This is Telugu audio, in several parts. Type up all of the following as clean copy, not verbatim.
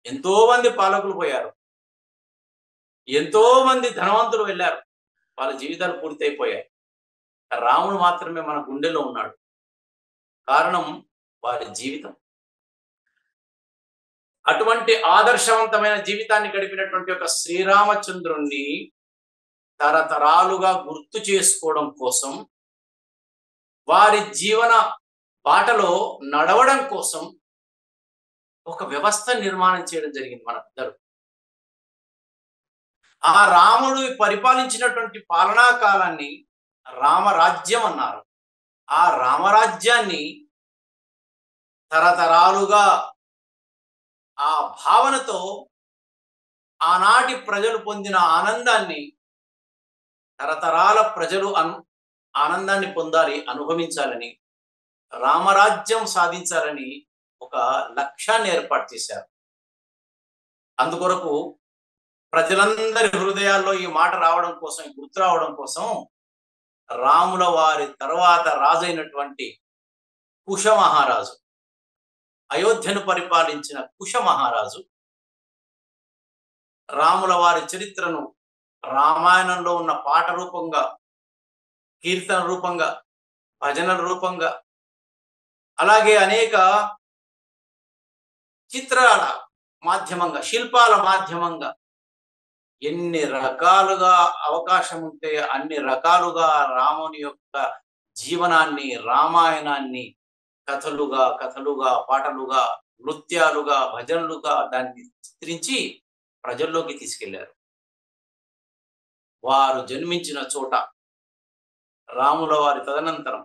ఎంతో మంది పాలకులు పోయారు. ఎంతో మంది ధనవంతులు వెళ్ళారు. వాళ్ళ జీవితాలు పూర్తయిపోయాయి. రాముడు మాత్రమే మన గుండెలో ఉన్నాడు. కారణం వారి జీవితం. అటువంటి ఆదర్శవంతమైన జీవితాన్ని గడిపినటువంటి ఒక శ్రీరామచంద్రుణ్ణి తరతరాలుగా గుర్తు చేసుకోవడం కోసం, వారి జీవన బాటలో నడవడం కోసం ఒక వ్యవస్థ నిర్మాణం చేయడం జరిగింది మన పెద్దలు. ఆ రాముడు పరిపాలించినటువంటి పాలనా కాలాన్ని రామరాజ్యం అన్నారు. ఆ రామరాజ్యాన్ని తరతరాలుగా ఆ భావనతో ఆనాటి ప్రజలు పొందిన ఆనందాన్ని తరతరాల ప్రజలు ఆనందాన్ని పొందాలి, అనుభవించాలని, రామరాజ్యం సాధించాలని ఒక లక్ష్యాన్ని ఏర్పాటు చేశారు. అందుకొరకు ప్రజలందరి హృదయాల్లో ఈ మాట రావడం కోసం, గుర్తు రావడం కోసం రాముల వారి తర్వాత రాజైనటువంటి కుశ మహారాజు, అయోధ్యను పరిపాలించిన కుశ మహారాజు రాముల వారి చరిత్రను రామాయణంలో ఉన్న పాట రూపంగా, కీర్తన రూపంగా, భజనల రూపంగా, అలాగే అనేక చిత్రాల మాధ్యమంగా, శిల్పాల మాధ్యమంగా ఎన్ని రకాలుగా అవకాశం ఉంటే అన్ని రకాలుగా రాముని యొక్క జీవనాన్ని, రామాయణాన్ని కథలుగా, పాటలుగా, నృత్యాలుగా, భజనలుగా దాన్ని చిత్రించి ప్రజల్లోకి తీసుకెళ్లారు. వారు జన్మించిన చోట రాముల వారి తదనంతరం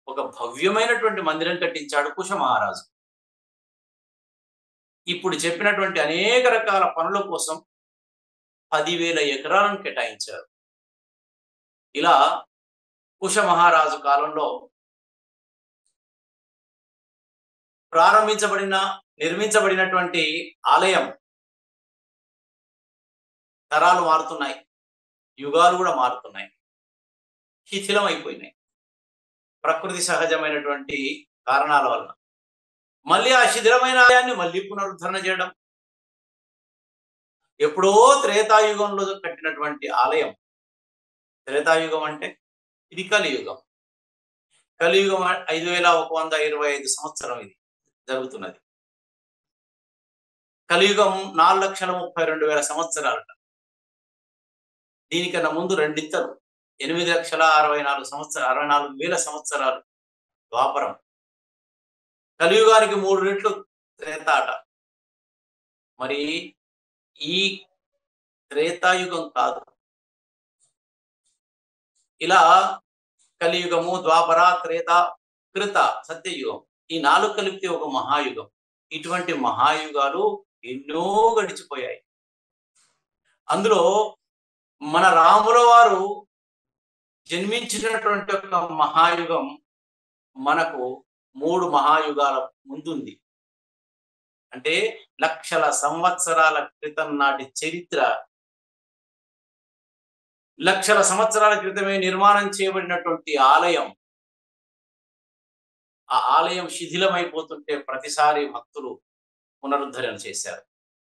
ఒక భవ్యమైనటువంటి మందిరం కట్టించాడు కుశ మహారాజు. ఇప్పుడు చెప్పినటువంటి అనేక రకాల పనుల కోసం 10,000 ఎకరాలను కేటాయించారు. ఇలా కుశ మహారాజు కాలంలో నిర్మించబడినటువంటి ఆలయం తరాలు మారుతున్నాయి, యుగాలు కూడా మారుతున్నాయి, శిథిలం అయిపోయినాయి ప్రకృతి సహజమైనటువంటి కారణాల వలన. మళ్ళీ ఆ శిథిలమైన ఆలయాన్ని మళ్ళీ పునరుద్ధరణ చేయడం, ఎప్పుడో త్రేతాయుగంలో కట్టినటువంటి ఆలయం. త్రేతాయుగం అంటే ఇది కలియుగం. కలియుగం 5125 సంవత్సరం ఇది జరుగుతున్నది. కలియుగం 4,32,000 సంవత్సరాలట. దీనికన్నా ముందు రెండింతలు 8,64,000 సంవత్సరాలు ద్వాపరం. కలియుగానికి 3 రెట్లు త్రేతాట. మరి ఈ త్రేతాయుగం కాదు. ఇలా కలియుగము, ద్వాపర, త్రేత, కృత, సత్యయుగం, ఈ 4 కలిపితే ఒక మహాయుగం. ఇటువంటి మహాయుగాలు ఎన్నో గడిచిపోయాయి. అందులో మన రాముల వారు జన్మించినటువంటి ఒక మహాయుగం మనకు 3 మహాయుగాల ముందుంది. అంటే లక్షల సంవత్సరాల క్రితం నాటి చరిత్ర, లక్షల సంవత్సరాల క్రితమే నిర్మాణం చేయబడినటువంటి ఆలయం. ఆ ఆలయం శిథిలమైపోతుంటే ప్రతిసారి భక్తులు పునరుద్ధరణ చేశారు.